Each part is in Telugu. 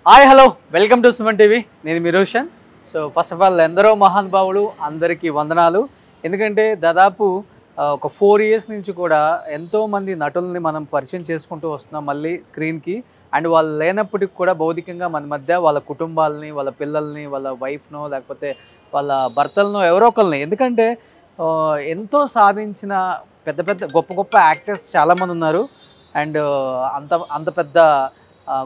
Hi hello welcome to Suman TV. నేను మీ Roshan. So first of all ఎందరో మహానుభావులు అందరికీ వందనాలు. ఎందుకంటే దాదాపు ఒక 4 years నుంచి కూడా ఎంతోమంది నటుల్ని మనం పరిచయం చేసుకుంటూ వస్తున్నాం మళ్ళీ స్క్రీన్కి. అండ్ వాళ్ళు లేనప్పటికి కూడా భౌతికంగా మన మధ్య వాళ్ళ కుటుంబాలని, వాళ్ళ పిల్లల్ని, వాళ్ళ వైఫ్నో లేకపోతే వాళ్ళ భర్తలనో ఎవరో ఒకరిని, ఎందుకంటే ఎంతో సాధించిన పెద్ద పెద్ద గొప్ప గొప్ప యాక్టర్స్ చాలామంది ఉన్నారు. అండ్ అంత పెద్ద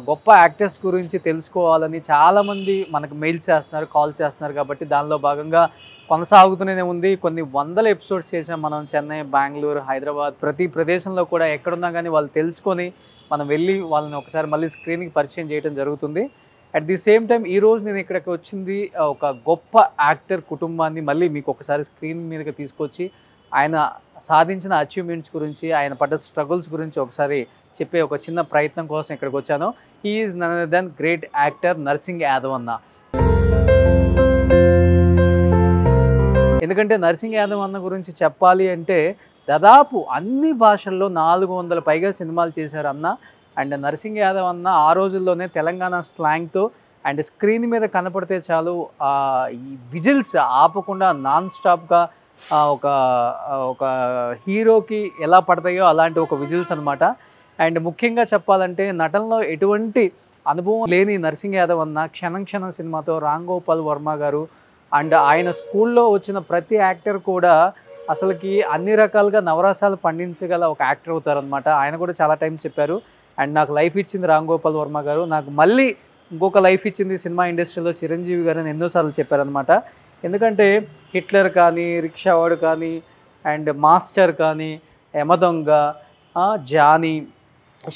గొప్ప యాక్టర్స్ గురించి తెలుసుకోవాలని చాలామంది మనకు మెయిల్స్ చేస్తున్నారు, కాల్స్ చేస్తున్నారు. కాబట్టి దానిలో భాగంగా కొనసాగుతూనే ఉంది. కొన్ని వందల ఎపిసోడ్స్ చేసాం మనం. చెన్నై, బెంగళూరు, హైదరాబాద్, ప్రతి ప్రదేశంలో కూడా ఎక్కడున్నా కానీ వాళ్ళు తెలుసుకొని మనం వెళ్ళి వాళ్ళని ఒకసారి మళ్ళీ స్క్రీన్కి పరిచయం చేయడం జరుగుతుంది. అట్ ది సేమ్ టైం ఈరోజు నేను ఇక్కడికి వచ్చింది ఒక గొప్ప యాక్టర్ కుటుంబాన్ని మళ్ళీ మీకు ఒకసారి స్క్రీన్ మీదకి తీసుకొచ్చి ఆయన సాధించిన అచీవ్మెంట్స్ గురించి, ఆయన పడ్డ స్ట్రగుల్స్ గురించి ఒకసారి చెప్పే ఒక చిన్న ప్రయత్నం కోసం ఇక్కడికి వచ్చాను. He is none other than great actor Narsing Yadav అన్న. ఎందుకంటే నర్సింగ్ యాదవ్ అన్న గురించి చెప్పాలి అంటే దాదాపు అన్ని భాషల్లో 400 పైగా సినిమాలు చేశారు అన్న. అండ్ నర్సింగ్ యాదవ్ అన్న ఆ రోజుల్లోనే తెలంగాణ స్లాంగ్తో అండ్ స్క్రీన్ మీద కనపడితే చాలు ఈ విజిల్స్ ఆపకుండా నాన్ స్టాప్గా ఒక హీరోకి ఎలా పడతాయో అలాంటి ఒక విజిల్స్ అనమాట. అండ్ ముఖ్యంగా చెప్పాలంటే నటనలో ఎటువంటి అనుభవం లేని నర్సింగ్ యాదవ్ అన్న క్షణం క్షణం సినిమాతో రామ్ గోపాల్ వర్మ గారు అండ్ ఆయన స్కూల్లో వచ్చిన ప్రతి యాక్టర్ కూడా అసలుకి అన్ని రకాలుగా నవరసాలు పండించగల ఒక యాక్టర్ అవుతారనమాట. ఆయన కూడా చాలా టైమ్స్ చెప్పారు. అండ్ నాకు లైఫ్ ఇచ్చింది రామ్ గోపాల్ వర్మ గారు, నాకు మళ్ళీ ఇంకొక లైఫ్ ఇచ్చింది సినిమా ఇండస్ట్రీలో చిరంజీవి గారు అని ఎన్నోసార్లు చెప్పారనమాట. ఎందుకంటే హిట్లర్ కానీ, రిక్షావాడు కానీ, అండ్ మాస్టర్ కానీ, Yamadonga, Johnny,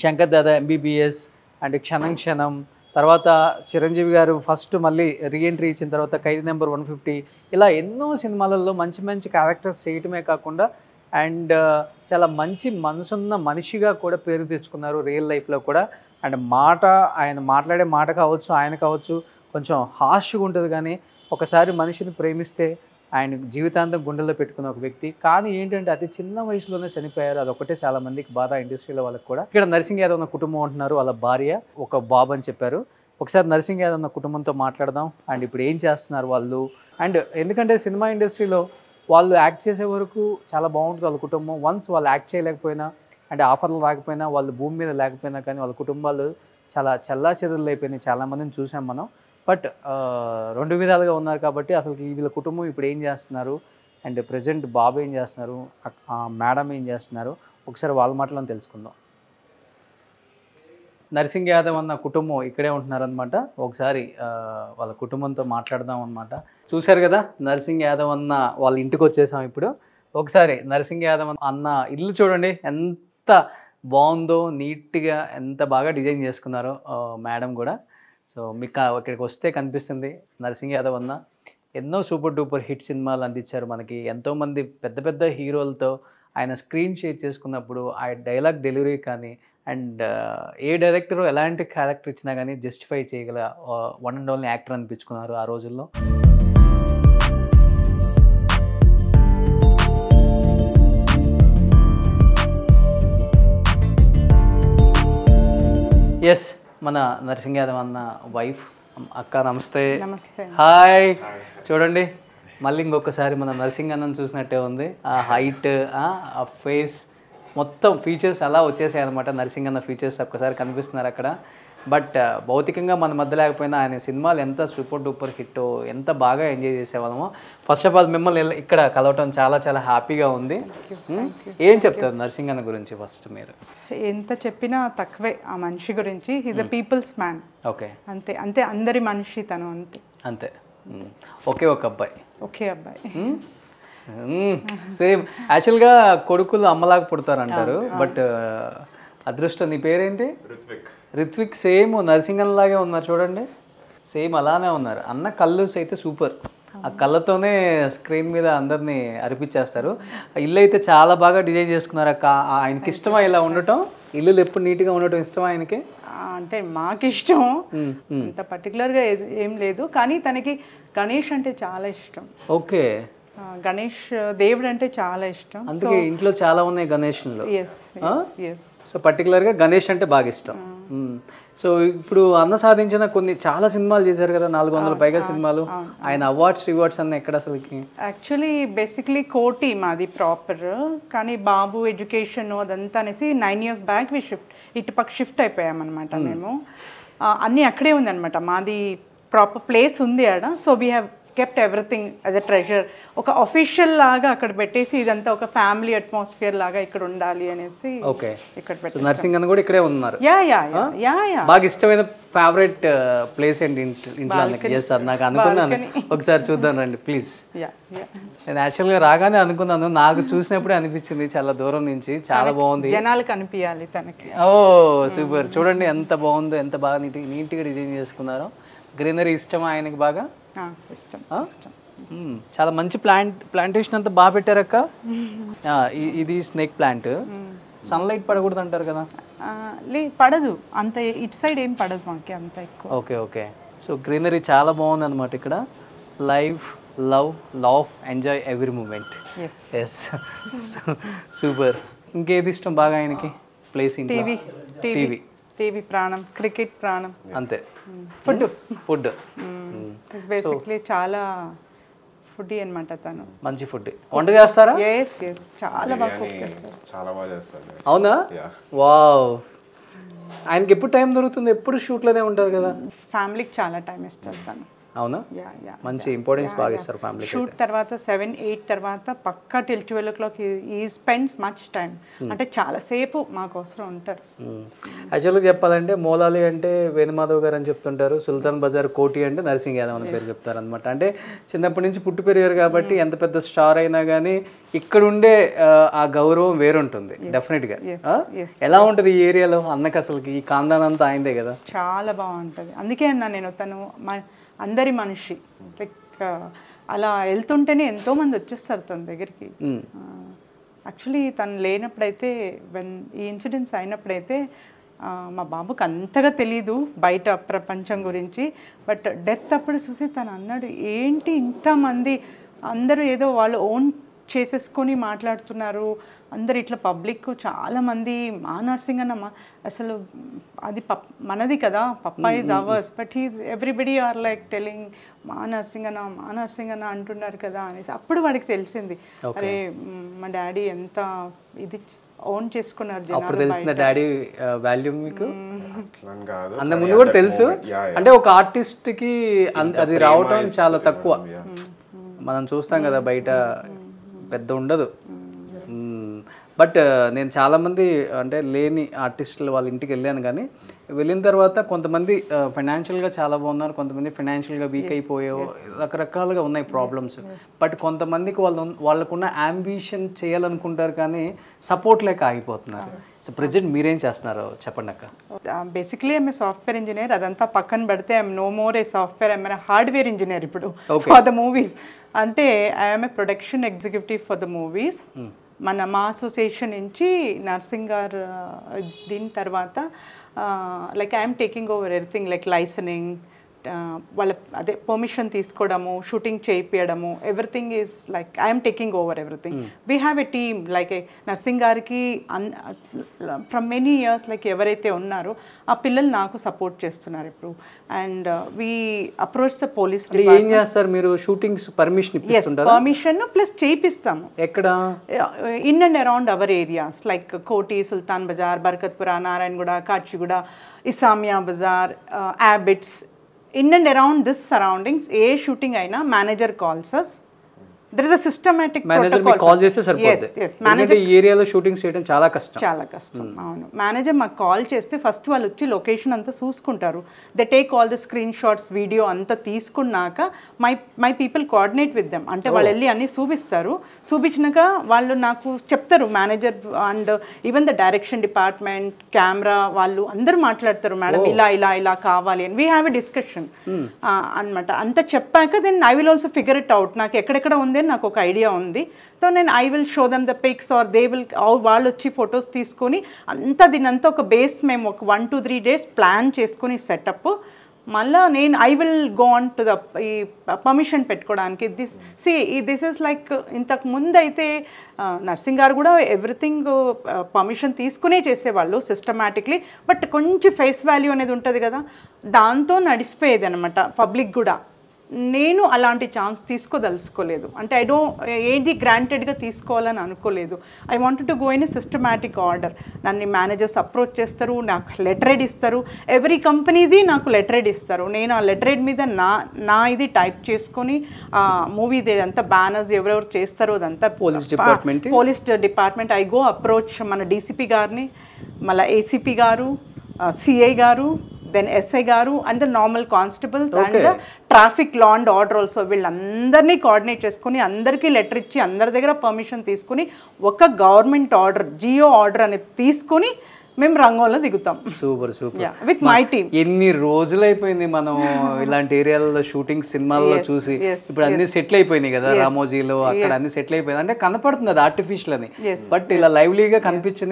Shankar Dada MBBS, and Kshana Kshanam, తర్వాత చిరంజీవి గారు ఫస్ట్ మళ్ళీ రీఎంట్రీ ఇచ్చిన తర్వాత ఖైదీ నెంబర్ 150, ఇలా ఎన్నో సినిమాలలో మంచి మంచి క్యారెక్టర్స్ చేయటమే కాకుండా అండ్ చాలా మంచి మనసున్న మనిషిగా కూడా పేరు తెచ్చుకున్నారు రియల్ లైఫ్లో కూడా. అండ్ ఆయన మాట్లాడే మాట కావచ్చు, ఆయన కావచ్చు కొంచెం హార్ష్గా ఉంటుంది. కానీ ఒకసారి మనిషిని ప్రేమిస్తే ఆయన జీవితాంతం గుండెల్లో పెట్టుకున్న ఒక వ్యక్తి. కానీ ఏంటంటే అతి చిన్న వయసులోనే చనిపోయారు. అదొకటే చాలా మందికి బాధ, ఇండస్ట్రీలో వాళ్ళకి కూడా. ఇక్కడ నర్సింగ్ యాదవ్ అన్న కుటుంబం ఉంటున్నారు, వాళ్ళ భార్య, ఒక బాబు అని చెప్పారు. ఒకసారి నర్సింగ్ యాదవ్ అన్న కుటుంబంతో మాట్లాడదాం. అండ్ ఇప్పుడు ఏం చేస్తున్నారు వాళ్ళు. అండ్ ఎందుకంటే సినిమా ఇండస్ట్రీలో వాళ్ళు యాక్ట్ చేసే వరకు చాలా బాగుంటుంది వాళ్ళ కుటుంబం. వన్స్ వాళ్ళు యాక్ట్ చేయలేకపోయినా అంటే ఆఫర్లు రాకపోయినా, వాళ్ళు భూమి మీద లేకపోయినా కానీ వాళ్ళ కుటుంబాలు చాలా చెల్లాచెదురులు అయిపోయినాయి. చాలామందిని చూసాం మనం. బట్ 2 విధాలుగా ఉన్నారు. కాబట్టి అసలు వీళ్ళ కుటుంబం ఇప్పుడు ఏం చేస్తున్నారు అండ్ ప్రజెంట్ బాబు ఏం చేస్తున్నారు, మేడం ఏం చేస్తున్నారు, ఒకసారి వాళ్ళ మాటలను తెలుసుకుందాం. నర్సింగ్ యాదవ్ అన్న కుటుంబం ఇక్కడే ఉంటున్నారనమాట. ఒకసారి వాళ్ళ కుటుంబంతో మాట్లాడదాం అనమాట. చూశారు కదా నర్సింగ్ యాదవ్ అన్న వాళ్ళ ఇంటికి వచ్చేసాం ఇప్పుడు. ఒకసారి నర్సింగ్ యాదవ్ అన్న ఇల్లు చూడండి ఎంత బాగుందో, నీట్గా ఎంత బాగా డిజైన్ చేసుకున్నారో మేడం కూడా. సో మీకు ఇక్కడికి వస్తే కనిపిస్తుంది నర్సింగ్ యాదవ్ అన్న ఎన్నో సూపర్ డూపర్ హిట్ సినిమాలు అందించారు మనకి. ఎంతోమంది పెద్ద పెద్ద హీరోలతో ఆయన స్క్రీన్ షేర్ చేసుకున్నప్పుడు ఆ డైలాగ్ డెలివరీ కానీ అండ్ ఏ డైరెక్టర్ ఎలాంటి క్యారెక్టర్ ఇచ్చినా కానీ జస్టిఫై చేయగల వన్ అండ్ ఓన్లీ యాక్టర్ అనిపించుకున్నారు ఆ రోజుల్లో. ఎస్, మన నర్సింగ్ యాదవ్ అన్న వైఫ్. అక్క నమస్తే. హాయ్. చూడండి మళ్ళీ ఇంకొకసారి మన నర్సింగ్ అన్నను చూసినట్టే ఉంది. ఆ హైట్, ఆ ఫేస్, మొత్తం ఫీచర్స్ అలా వచ్చేసాయి అనమాట. నర్సింగ్ అన్న ఫీచర్స్ ఒక్కసారి కనిపిస్తున్నారు అక్కడ. బట్ భౌతికంగా మన మధ్య లేకపోయినా ఆయన సినిమాలు ఎంత సూపర్ డూపర్ హిట్, ఎంత బాగా ఎంజాయ్ చేసేవాళ్ళము. ఫస్ట్ ఆఫ్ ఆల్ మిమ్మల్ని ఇక్కడ కలవటం చాలా చాలా హ్యాపీగా ఉంది. ఏం చెప్తారు నర్సింగ్ అన్న గురించి ఫస్ట్ మీరు? ఎంత చెప్పినా తక్కువే ఆ మనిషి గురించి. He's a people's man. Okay, అంతే అంతే, అందరి మనిషి తను, అంతే అంతే. ఒకే అబ్బాయి. సేమ్. యాక్చువల్గా కొడుకులు అమ్మలాగా పుడతారు అంటారు. బట్ అదృష్టం. నీ పేరేంటి? రిత్విక్. సేమ్ నర్సింగ్ అన్నలాగే ఉన్నారు చూడండి, సేమ్ అలానే ఉన్నారు. అన్న కళ్ళు అయితే సూపర్. ఆ కళ్ళతోనే స్క్రీన్ మీద అందరినీ అరిపించేస్తారు. ఇల్లు అయితే చాలా బాగా డిజైన్ చేసుకున్నారు అక్క. ఆయనకి ఇష్టమా ఇలా ఉండటం? ఇల్లు ఎప్పుడు నీట్గా ఉండటం ఇష్టమా ఆయనకి? అంటే మాకు ఇష్టం, అంత పర్టికులర్గా ఏం లేదు. కానీ తనకి గణేష్ అంటే చాలా ఇష్టం. ఓకే. గణేష్ దేవుడు అంటే చాలా ఇష్టం. అందుకే ఇంట్లో చాలా ఉన్నాయి గణేష్లో. Yes yes. సో పర్టికులర్గా గణేష్ అంటే బాగా ఇష్టం. సో ఇప్పుడు అన్న సాధించిన చాలా సినిమాలు చేశారు కదా, 400 పైగా సినిమాలు. ఆయన అవార్డ్స్ రివార్డ్స్ అన్న ఎక్కడ అసలుకి? యాక్చువల్లీ బేసిక్లీ కోటి మాది ప్రాపర్, కానీ బాబు ఎడ్యుకేషన్ అదంతా అనేసి 9 years బ్యాక్ ఇటుపక్క షిఫ్ట్ అయిపోయామన్నమాట మేము. అన్నీ అక్కడే ఉందన్నమాట, మాది ప్రాపర్ ప్లేస్ ఉంది ఆడ. So we have kept everything as a treasure. ఒక అఫీషియల్ లాగా అక్కడ పెట్టేసి ఇదంతా ఒక ఫ్యామిలీ అట్మాస్ఫియర్ లాగా ఇక్కడ ఉండాలి అనేసి ఇక్కడ పెట్టారు. నర్సింగ్ అన్న కూడా ఇక్కడే ఉన్నారు. Yeah yeah yeah yeah. బాగా ఇష్టమైన ఫేవరెట్ ప్లేస్ ఏంటి ఇంట్లో? ఎస్ సార్, నాకు అనుకున్నాను ఒకసారి చూద్దాం రండి ప్లీజ్. నేను యాక్చువల్గా రాగానే అనుకున్నాను, నాకు చూసినప్పుడే అనిపించింది చాలా దూరం నుంచి, చాలా బాగుంది, జనాలకు అనిపించాలి తనకి. ఓ సూపర్, చూడండి ఎంత బాగుందో, ఎంత బాగా నీట్గా డిజైన్ చేసుకున్నారో. గ్రీనరీ ఇష్టం ఆయనకి బాగా? ఇష్టం ఇష్టం. చాలా మంచి ప్లాంటేషన్ అంతా బాగా పెట్టారక్క. ఇది స్నేక్ ప్లాంట్. సన్లైట్ పడకూడదు అంటారు కదా? పడదు అంత, ఇటు సైడ్ ఏం పడదు మాకు అంత ఎక్కువ. Okay okay. సో గ్రీనరీ చాలా బాగుంది అనమాట ఇక్కడ. Love enjoy every moment. Yes super. ఇంకేది ఇష్టం బాగా ఆయనకి ప్లేస్? టీవీ ప్రాణం, క్రికెట్ ప్రాణం, అంతే. ఫుడ్ బేసిక్లీ చాలా ఫుడ్డీ అన్నమాట తను. మంచి ఫుడ్ వంట చేస్తారా? చాలా బాగా కుక్ చేస్తారు. చాలా బాగా చేస్తారు. అవునా? వావ్. ఆయనకి ఎప్పుడు టైం దొరుకుతుంది? ఎప్పుడు షూట్లోనే ఉంటారు కదా. ఫ్యామిలీకి చాలా టైం ఇస్తారు తను. అవునా? మంచి ఇంపార్టెన్స్ బాగా ఇస్తారు ఫ్యామిలీ. షూట్ తర్వాత 7-8 తర్వాత పక్కా till 12 o'clock ఈ స్పెండ్స్ మచ్ టైం. అంటే చాలా సేపు మాకోసం ఉంటారు. యాక్చువల్గా చెప్పాలంటే మోలాలి అంటే వేణుమాధవ్ గారు అని చెప్తుంటారు, సుల్తాన్ బజార్ కోటి అంటే నరసింగ్ యాదవ్ అని పేరు చెప్తారు అనమాట. అంటే చిన్నప్పటి నుంచి పుట్టి పెరిగారు కాబట్టి ఎంత పెద్ద స్టార్ అయినా కానీ ఇక్కడ ఉండే ఆ గౌరవం వేరుంటుంది డెఫినెట్గా. ఎలా ఉంటుంది ఈ ఏరియాలో అన్నకి? అసలుకి ఈ కాందాన్ అంతా అయిందే కదా. చాలా బాగుంటుంది. అందుకే అన్నా నేను, తను అందరి మనిషి. లైక్ అలా వెళ్తుంటేనే ఎంతోమంది వచ్చేస్తారు తన దగ్గరికి. యాక్చువల్లీ తను లేనప్పుడైతే, ఈ ఇన్సిడెంట్స్ అయినప్పుడైతే మా బాబుకి అంతగా తెలీదు బయట ప్రపంచం గురించి. బట్ డెత్ అప్పుడు చూసి తను అన్నాడు, ఏంటి ఇంతమంది అందరూ ఏదో వాళ్ళు ఓన్ చేసేసుకొని మాట్లాడుతున్నారు, అందరు ఇట్లా పబ్లిక్ చాలామంది మా నర్సింగ్ అన్న అసలు అది మనది కదా, papa is ours, but everybody are like telling మా నర్సింగ్ అన్న అంటున్నారు కదా అనేసి. అప్పుడు వాడికి తెలిసింది, అరే మా డాడీ ఎంత ఇది ఓన్ చేసుకున్నారు. అప్పుడు తెలిసిన డాడీ వాల్యూ మీకు అంత ముందు కూడా తెలుసు. అంటే ఒక ఆర్టిస్ట్ కి అది రావటం చాలా తక్కువ. మనం చూస్తాం కదా బయట పెద్ద ఉండదు. బట్ నేను చాలామంది అంటే లేని ఆర్టిస్టులు వాళ్ళ ఇంటికి వెళ్ళాను, కానీ వెళ్ళిన తర్వాత కొంతమంది ఫైనాన్షియల్గా చాలా బాగున్నారు, కొంతమంది ఫైనాన్షియల్గా వీక్ అయిపోయో రకరకాలుగా ఉన్నాయి ప్రాబ్లమ్స్. బట్ కొంతమందికి వాళ్ళకున్న అంబిషన్ చేయాలనుకుంటారు కానీ సపోర్ట్ లేక ఆగిపోతున్నారు. సో ప్రజెంట్ మీరేం చేస్తున్నారు చెప్పండి అక్క? Basically I'm a software engineer. అదంతా పక్కన పెడితే I'm no more a software, I'm a hardware engineer ఇప్పుడు ఫర్ ద మూవీస్. అంటే I'm a production executive for the movies. మా అసోసియేషన్ నుంచి నర్సింగ్ గారు దీని తర్వాత like I'm taking over everything, like licensing, వాళ్ళ అదే పర్మిషన్ తీసుకోవడము, షూటింగ్ చేయించడము, everything is like I'm taking over everything. We have a team. Like Narsing గారికి ఫ్రమ్ మెనీ ఇయర్స్ లైక్ ఎవరైతే ఉన్నారో ఆ పిల్లలు నాకు సపోర్ట్ చేస్తున్నారు ఇప్పుడు. And we approach the police. ఏం చేస్తారు మీరు? షూటింగ్స్ పర్మిషన్ ఇప్పిస్తుంటారా? పర్మిషన్ ప్లస్ చేయిస్తాము. ఎక్కడ? In and around our areas like Koti, Sultan Bazar, Barkatpura, Narayanguda, Kachiguda, Esamia Bazar, Abids, in and around this surroundings. ఏ షూటింగ్ అయినా manager calls us. There is a systematic manager మీకు కాల్ చేస్తే సరిపోతుంది. మేనేజర్ ఈ ఏరియాలో షూటింగ్స్ చేయడం చాలా కష్టం. అవును. మేనేజర్ మాకు కాల్ చేస్తే ఫస్ట్ వాళ్ళు వచ్చి లొకేషన్ అంతా చూసుకుంటారు. They take all the screen shots, video అంతా తీసుకున్నాక my people coordinate with them. అంటే వాళ్ళు వెళ్ళి అన్నీ చూపిస్తారు. చూపించినాక వాళ్ళు నాకు చెప్తారు, manager and even the direction department, camera వాళ్ళు అందరూ మాట్లాడతారు, మేడం ఇలా ఇలా ఇలా కావాలి అని. వీ హ్యావ్ ఎ డిస్కషన్ అనమాట. అంతా చెప్పాక then I will also figure it out. నాకు ఎక్కడెక్కడ ఉంది నాకు ఒక ఐడియా ఉంది. సో నేను I will show them the pics or they will, వాళ్ళు వచ్చి ఫొటోస్ తీసుకొని అంతా దీనంతా ఒక బేస్ మేము ఒక 1 to 3 days ప్లాన్ చేసుకొని సెటప్ మళ్ళా నేను I will go on to the ఈ పర్మిషన్ పెట్టుకోవడానికి దిస్ ఇస్ లైక్ ఇంతకు ముందు అయితే నర్సింగ్ గారు కూడా ఎవ్రీథింగ్ పర్మిషన్ తీసుకునే చేసేవాళ్ళు సిస్టమాటిక్లీ, బట్ కొంచెం ఫేస్ వాల్యూ అనేది ఉంటుంది కదా, దాంతో నడిచిపోయేది అనమాట పబ్లిక్ కూడా. నేను అలాంటి ఛాన్స్ తీసుకోదలుచుకోలేదు, అంటే ఏది గ్రాంటెడ్గా తీసుకోవాలని అనుకోలేదు. I wanted to go in systematic order. నన్ను మేనేజర్స్ అప్రోచ్ చేస్తారు, నాకు లెటరేడ్ ఇస్తారు, ఎవ్రీ కంపెనీది నాకు లెటరేడ్ ఇస్తారు. నేను ఆ లెటరేడ్ మీద నా ఇది టైప్ చేసుకొని మూవీది అంతా బ్యానర్స్ ఎవరెవరు చేస్తారో అదంతా police department I go approach మన డీసీపీ గారిని, మళ్ళీ ఏసీపీ గారు, సిఐ గారు, దెన్ ఎస్ఐ గారు and the normal constables and traffic law and order also, వీళ్ళందరినీ కోఆర్డినేట్ చేసుకుని అందరికీ లెటర్ ఇచ్చి అందరి దగ్గర పర్మిషన్ తీసుకుని ఒక గవర్నమెంట్ ఆర్డర్ జియో ఆర్డర్ అనేది తీసుకుని మేము రంగంలో దిగుతాం. Super with my team. ఎన్ని రోజులైపోయింది మనం ఇలాంటి ఏరియాలలో షూటింగ్ సినిమాల్లో చూసి, ఇప్పుడు అన్ని సెటిల్ అయిపోయినాయి కదా, రామోజీలో అక్కడ అన్ని సెటిల్ అయిపోయింది, అంటే కనపడుతుంది అది ఆర్టిఫిషియల్ అని. బట్ ఇలా లైవ్లీగా కనిపించిన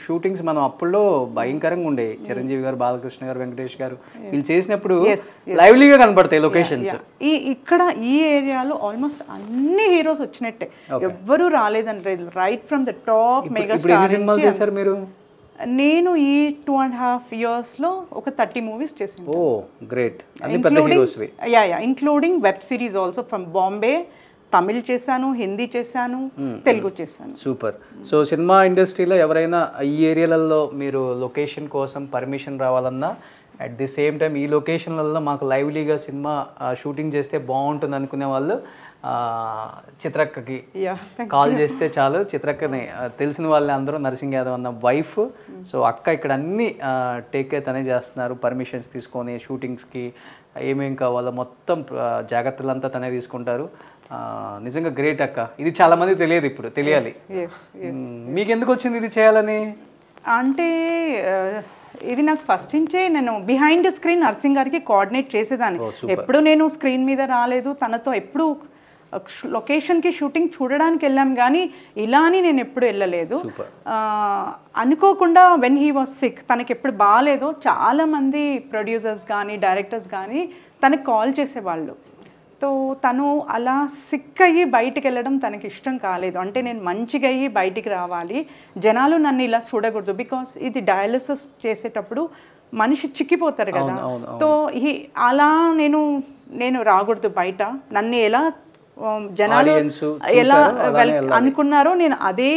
షూటింగ్స్ మనం అప్పుల్లో భయంకరంగా ఉండేవి. చిరంజీవి గారు, బాలకృష్ణ గారు, వెంకటేష్ గారు వీళ్ళు చేసినప్పుడు లైవ్లీగా కనపడతాయి లొకేషన్స్. ఇక్కడ ఈ ఏరియాలో ఆల్మోస్ట్ అన్ని హీరోస్ వచ్చినట్టే, ఎవ్వరూ రాలేదంటే right from the top mega star. ఎన్ని సినిమాలు చేశారు మీరు? నేను ఈ 2.5 yearsలో ఒక 30 movies చేశాను. Oh great. అన్ని పెద్ద హీరోస్వి. Yeah including web series also from Bombay. Tamil చేశాను, హిందీ చేశాను, తెలుగు చేశాను. సూపర్. సో సినిమా ఇండస్ట్రీలో ఎవరైనా ఈ ఏరియాలలో మీరు లొకేషన్ కోసం పర్మిషన్ రావాలన్నా, అట్ ది సేమ్ టైం ఈ లొకేషన్లలో మాకు లైవ్లీగా సినిమా షూటింగ్ చేస్తే బాగుంటుంది అనుకునే వాళ్ళు చిత్రక్కకి కాల్ చేస్తే చాలు. చిత్రక్కని తెలిసిన వాళ్ళే అందరూ, నరసింగ్ యాదవ్ అన్న వైఫ్. సో అక్క ఇక్కడ అన్ని టేక్ కేర్ తనే చేస్తున్నారు, పర్మిషన్స్ తీసుకొని షూటింగ్స్కి ఏమేం కావాలో మొత్తం జాగ్రత్తలంతా తనే తీసుకుంటారు. నిజంగా గ్రేట్ అక్క. ఇది చాలా మందికి తెలియదు, ఇప్పుడు తెలియాలి. మీకు ఎందుకు వచ్చింది ఇది చేయాలని? అంటే ఇది నాకు ఫస్ట్ నుంచే, నేను బిహైండ్ స్క్రీన్ నర్సింగ్ గారికి కోఆర్డినేట్ చేసేదాన్ని. ఎప్పుడు నేను స్క్రీన్ మీద రాలేదు, తనతో ఎప్పుడు లొకేషన్కి షూటింగ్ చూడడానికి వెళ్ళాం, కానీ ఇలా అని నేను ఎప్పుడు వెళ్ళలేదు. అనుకోకుండా వెన్ హీ వాజ్ సిక్, తనకి ఎప్పుడు బాగాలేదో చాలామంది ప్రొడ్యూసర్స్ కానీ డైరెక్టర్స్ కానీ తనకు కాల్ చేసేవాళ్ళు. సో తను అలా సిక్ అయ్యి బయటికి వెళ్ళడం తనకి ఇష్టం కాలేదు. అంటే నేను మంచిగా అయ్యి బయటికి రావాలి, జనాలు నన్ను ఇలా చూడకూడదు, బికాస్ ఇది డయాలిసిస్ చేసేటప్పుడు మనిషి చిక్కిపోతారు కదా. సో అలా నేను రాకూడదు బయట, నన్ను ఎలా జనాలు ఎలా అనుకున్నారో నేను అదే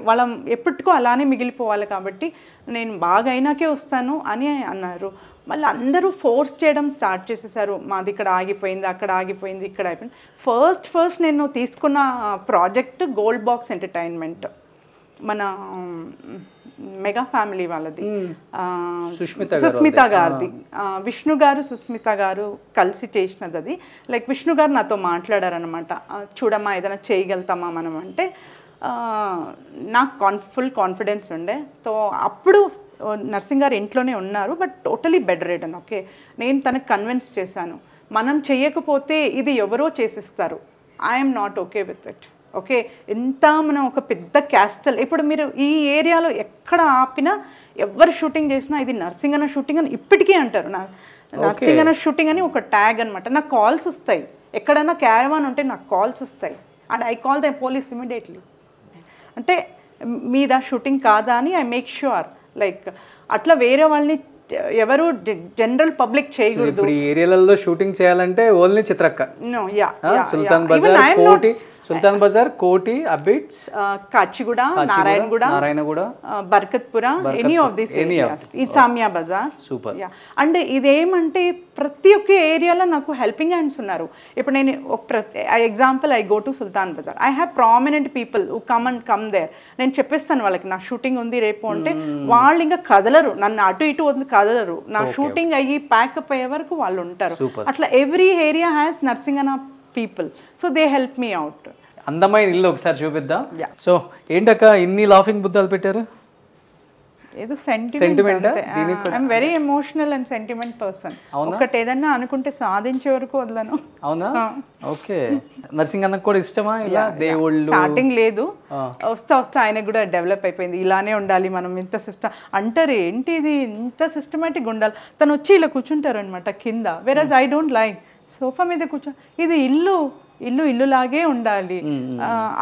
వాళ్ళ ఎప్పటికో అలానే మిగిలిపోవాలి, కాబట్టి నేను బాగా అయినాకే వస్తాను అని అన్నారు. మళ్ళీ అందరూ ఫోర్స్ చేయడం స్టార్ట్ చేసేసారు, మాది ఇక్కడ ఆగిపోయింది, అక్కడ ఆగిపోయింది, ఇక్కడ అయిపోయింది. ఫస్ట్ నేను తీసుకున్న ప్రాజెక్ట్ గోల్డ్ బాక్స్ ఎంటర్టైన్మెంట్, మన మెగా ఫ్యామిలీ వాళ్ళది, సుస్మిత గారిది. విష్ణు గారు సుస్మిత గారు కలిసి చేసినది అది. లైక్ విష్ణు గారు నాతో మాట్లాడారనమాట, చూడమ్మా ఏదైనా చేయగలుగుతామా మనం అంటే. నాకు ఫుల్ కాన్ఫిడెన్స్ ఉండే. సో అప్పుడు నర్సింగ్ గారు ఇంట్లోనే ఉన్నారు, but totally bed ridden. Okay, నేను తనకు కన్విన్స్ చేశాను, మనం చెయ్యకపోతే ఇది ఎవరో చేసిస్తారు, I'm not okay with it. Okay, ఎంత మనం ఒక పెద్ద క్యాస్టల్, ఇప్పుడు మీరు ఈ ఏరియాలో ఎక్కడ ఆపినా ఎవరు షూటింగ్ చేసినా ఇది నర్సింగ్ అన్న షూటింగ్ అని ఇప్పటికీ అంటారు. నర్సింగ్ అన్న షూటింగ్ అని ఒక ట్యాగ్ అనమాట. నాకు కాల్స్ వస్తాయి, ఎక్కడైనా క్యారవాన్ ఉంటే నాకు కాల్స్ వస్తాయి, and I call the police immediately. అంటే మీద షూటింగ్ కాదా అని ఐ మేక్ ష్యూర్. లైక్ అట్లా వేరే వాళ్ళని ఎవరు జనరల్ పబ్లిక్ చేయకూడదు. ఈ ఏరియాలలో షూటింగ్ చేయాలంటే only చిత్రక్క, Sultan Bazar, Koti, Abids, Kachiguda, Narayanguda, Barkatpura, any of this areas, Esamia Bazar. Super. And ఇదేమంటే ప్రతి ఒక్క ఏరియాలో నాకు హెల్పింగ్ హ్యాండ్స్ ఉన్నారు. ఇప్పుడు నేను example, I go to Sultan Bazar, I have prominent people who come there. నేను చెప్పేస్తాను వాళ్ళకి నా షూటింగ్ ఉంది రేపు అంటే, వాళ్ళు ఇంకా కదలరు, నన్ను అటు ఇటు వదిలి కదలరు. నా షూటింగ్ అయ్యి ప్యాకప్ అయ్యే వరకు వాళ్ళు ఉంటారు. అట్లా ఎవ్రీ ఏరియా హ్యాస్ నర్సింగ్ అన్న people, so they help me out. అందమైన ఇల్లు ఒకసారి చూపిద్దాం. సో ఏంటక్క ఇన్ని లాఫింగ్ బుద్ధాలు పెట్టారు? Sentiment sentiment I'm very emotional and sentiment person. ఒకటి ఏదన్నా అనుకుంటే సాధించే వరకు వదలను. అవునా? ఓకే. నర్సింగ్ అన్నకు కూడా ఇష్టమా ఇలా దేవుళ్ళు? స్టార్టింగ్ లేదు, వస్తా వస్తా ఆయనకు కూడా డెవలప్ అయిపోయింది. ఇలానే ఉండాలి మనం, ఇంత సిస్టమ్ అంటారు ఏంటి ఇది ఇంత సిస్టమేటిక్ ఉండాలి. తను వచ్చి ఇలా కూర్చుంటారు అనమాట కింద. వెరస్ ఐ డోంట్ లైక్ సోఫా మీద కూర్చో, ఇది ఇల్లు ఇల్లులాగే ఉండాలి,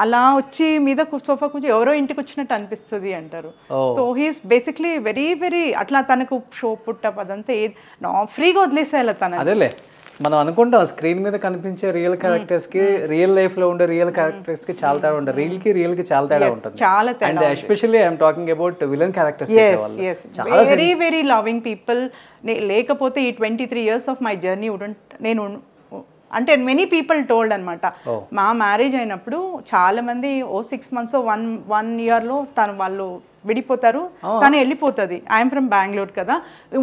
అలా వచ్చి మీద సోఫా కూర్చో ఎవరో ఇంటికి వచ్చినట్టు అనిపిస్తుంది అంటారు. So he's basically very very అట్లా తనకు షో పుట్టప్ అదంతా ఫ్రీగా వదిలేసేయాలి తన. అదేలే మనం అనుకుంటాం స్క్రీన్ మీద కనిపించే రియల్ క్యారెక్టర్స్ కి రియల్ లైఫ్ లో ఉండే రియల్ క్యారెక్టర్స్ కి చాలా తేడా ఉంటుంది. రియల్ కి చాలా తేడా ఉంటుంది. చాలా తేడా. And especially I'm talking about villain characters. Very very loving people. లేకపోతే ఈ 23 years of my journey wouldn't నేను అంటే మెనీ పీపుల్ టోల్డ్ అనమాట. మా మ్యారేజ్ అయినప్పుడు చాలా మంది 6 months 1 yearలో వాళ్ళు విడిపోతారు, తను వెళ్ళిపోతుంది. ఐఎమ్ ఫ్రమ్ బెంగళూరు కదా,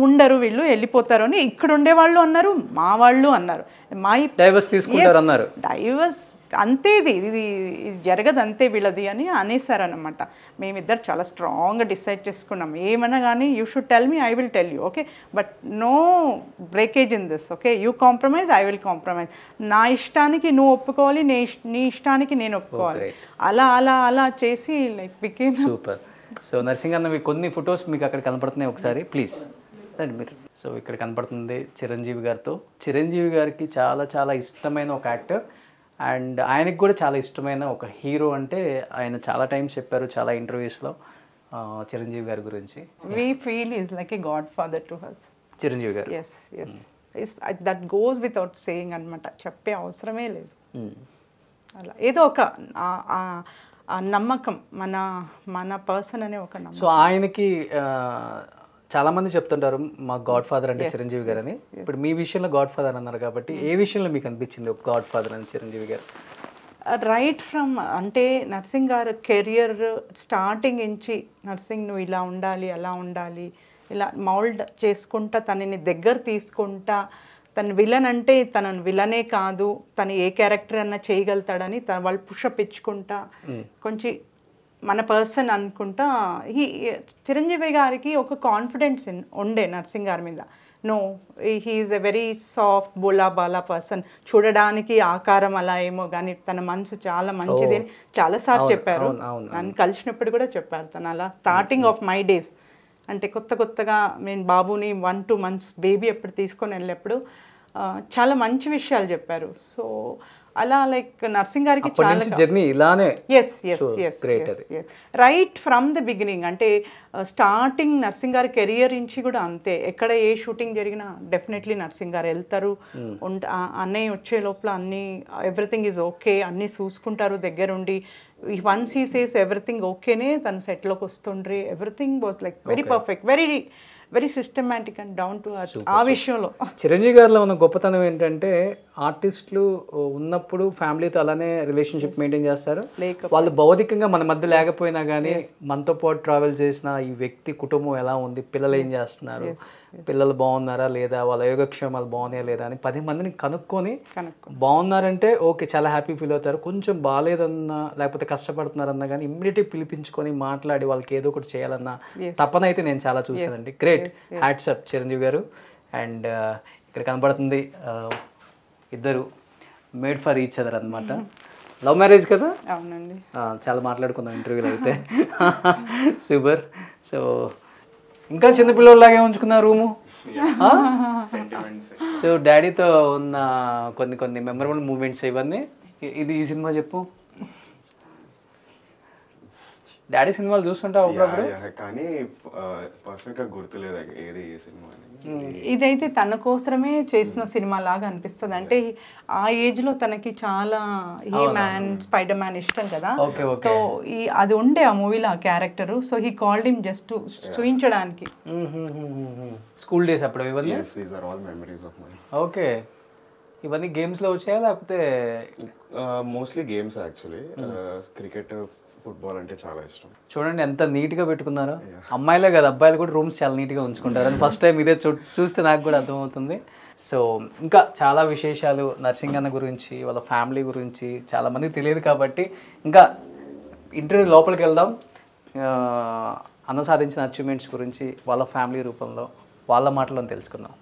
ఉండరు వీళ్ళు వెళ్ళిపోతారు అని ఇక్కడ ఉండే వాళ్ళు అన్నారు, మా వాళ్ళు అన్నారు. డైవర్స్ తీసుకుంటారు అన్నారు. డైవర్స్ అంతే, ఇది జరగదు అంతే వీళ్ళది అని అనేసారనమాట. మేమిద్దరు చాలా స్ట్రాంగ్గా డిసైడ్ చేసుకున్నాం, ఏమన్నా కానీ you should tell me, I will tell you, okay, but no breakage in this, okay, you compromise, I will compromise. నా ఇష్టానికి నువ్వు ఒప్పుకోవాలి, నీ ఇష్టానికి నేను ఒప్పుకోవాలి. అలా అలా అలా చేసి like became super. So nursing అన్న మీకు కొన్ని ఫొటోస్ మీకు అక్కడ కనపడుతున్నాయి, ఒకసారి ప్లీజ్ మీరు. సో ఇక్కడ కనపడుతుంది చిరంజీవి గారితో. చిరంజీవి గారికి చాలా చాలా ఇష్టమైన ఒక యాక్టర్ అండ్ ఆయనకి కూడా చాలా ఇష్టమైన ఒక హీరో. అంటే ఆయన చాలా టైమ్స్ చెప్పారు చాలా ఇంటర్వ్యూస్లో చిరంజీవి గారి గురించి. We feel he is like a godfather to us. Chiranjeevi గారు. Yes. That goes without saying అనమాట, చెప్పే అవసరమే లేదు. అలా ఏదో ఒక నమ్మకం, మన పర్సన్ అనే ఒక నమ్మకం. సో ఆయనకి చాలా మంది చెప్తుంటారు మా గాడ్ ఫాదర్ అంటే చిరంజీవి గారు అని. ఇప్పుడు మీ విషయంలో గాడ్ ఫాదర్ అన్నారు కాబట్టి ఏ విషయంలో మీకు అనిపించింది ఒక గాడ్ ఫాదర్ అని చిరంజీవి గారు? రైట్ ఫ్రమ్ అంటే నర్సింగ్ గారు కెరియర్ స్టార్టింగ్ నుంచి నర్సింగ్ నువ్వు ఇలా ఉండాలి, అలా ఉండాలి, ఇలా మౌల్డ్ చేసుకుంటా తనని దగ్గర తీసుకుంటా, తను విలన్ అంటే తనను విలనే కాదు, తను ఏ క్యారెక్టర్ అన్నా చేయగలుగుతాడని వాళ్ళు పుషప్ ఇచ్చుకుంటా కొంచెం మన పర్సన్ అనుకుంటా. చిరంజీవి గారికి ఒక కాన్ఫిడెన్స్ ఉండే నర్సింగ్ గారి మీద. No, he's a very soft బోలా బాలా పర్సన్. చూడడానికి ఆకారం అలా ఏమో కానీ తన మనసు చాలా మంచిది అని చాలాసార్లు చెప్పారు. నన్ను కలిసినప్పుడు కూడా చెప్పారు తను అలా. స్టార్టింగ్ ఆఫ్ మై డేస్ అంటే కొత్తగా నేను బాబుని 1-2 months బేబీ ఎప్పుడు తీసుకొని వెళ్ళినప్పుడు చాలా మంచి విషయాలు చెప్పారు. సో అలా లైక్ నర్సింగ్ గారికి చాలా జర్నీ ఇలానే రైట్ ఫ్రమ్ ది బిగినింగ్. అంటే స్టార్టింగ్ నర్సింగ్ గారి కెరియర్ నుంచి కూడా అంతే. ఎక్కడ ఏ షూటింగ్ జరిగినా డెఫినెట్లీ నర్సింగ్ గారు వెళ్తారు. అన్నయ్య వచ్చే లోపల అన్నీ ఎవ్రీథింగ్ ఈజ్ ఓకే, అన్నీ చూసుకుంటారు దగ్గరుండి. వన్స్ హీ సేస్ ఎవ్రీథింగ్ ఓకేనే తను సెట్లోకి వస్తుండ్రి. Everything was like very perfect, very systematic and down to earth. ఆ విషయంలో చిరంజీవి గారిలో ఉన్న గొప్పతనం ఏంటంటే ఆర్టిస్టులు ఉన్నప్పుడు ఫ్యామిలీతో అలానే రిలేషన్షిప్ మెయింటైన్ చేస్తారు. వాళ్ళు భౌతికంగా మన మధ్య లేకపోయినా కానీ మనతో పాటు ట్రావెల్ చేసిన ఈ వ్యక్తి కుటుంబం ఎలా ఉంది, పిల్లలు ఏం చేస్తున్నారు, పిల్లలు బాగున్నారా లేదా, వాళ్ళ యోగక్షేమాలు బాగున్నాయా లేదా అని 10 మందిని కనుక్కొని బాగున్నారంటే ఓకే చాలా హ్యాపీ ఫీల్ అవుతారు. కొంచెం బాగాలేదన్నా లేకపోతే కష్టపడుతున్నారన్నా కానీ ఇమ్మీడియట్గా పిలిపించుకొని మాట్లాడి వాళ్ళకి ఏదో ఒకటి చేయాలన్న తపన అయితే నేను చాలా చూసానండి. గ్రేట్, హ్యాట్స్ అప్ చిరంజీవి గారు. అండ్ ఇక్కడ కనపడుతుంది ఇద్దరు మేడ్ ఫర్ ఈచ్ అదర్ అనమాట. లవ్ మ్యారేజ్ కదా? అవునండి. చాలా మాట్లాడుకున్నాం ఇంటర్వ్యూలో అయితే. సూపర్. సో ఇంకా చిన్నపిల్లలాగే ఉంచుకున్న రూము. సో డాడీతో ఉన్న కొన్ని మెమరబుల్ మూమెంట్స్ ఇవన్నీ. ఇది ఈ సినిమా చెప్పు. డాడీ సినిమాలు చూస్తుంటావు అప్పుడప్పుడు? కానీ పర్ఫెక్ట్ గా గుర్తులేదు ఏది ఏ సినిమా. ఇదైతే తన కోసమే చేసిన సినిమా లాగా అనిపిస్తుంది. అంటే ఆ ఏజ్ లో తనకి చాలా హీ మ్యాన్, స్పైడర్ మ్యాన్ ఇష్టం కదా. సో అది ఉండే ఆ మూవీలో ఆ character. So he called him just చూయించడానికి. స్కూల్ డేస్ అప్పుడు ఇవన్నీ. Yes, these are all memories of mine. Okay. ఇవన్నీ గేమ్స్ లో వచ్చాయా లేకపోతే? Mostly games actually. Cricket, football అంటే చాలా ఇష్టం. చూడండి ఎంత నీట్గా పెట్టుకున్నారో. అమ్మాయిలే కదా అబ్బాయిలు కూడా రూమ్స్ చాలా నీట్గా ఉంచుకుంటారు. అని ఫస్ట్ టైం ఇదే చూస్తే నాకు కూడా అర్థమవుతుంది. సో ఇంకా చాలా విశేషాలు నర్సింగ్ అన్న గురించి, వాళ్ళ ఫ్యామిలీ గురించి చాలామందికి తెలియదు కాబట్టి ఇంకా ఇంటర్వ్యూ లోపలికి వెళ్దాం. అన్న సాధించిన అచీవ్మెంట్స్ గురించి వాళ్ళ ఫ్యామిలీ రూపంలో వాళ్ళ మాటలను తెలుసుకుందాం.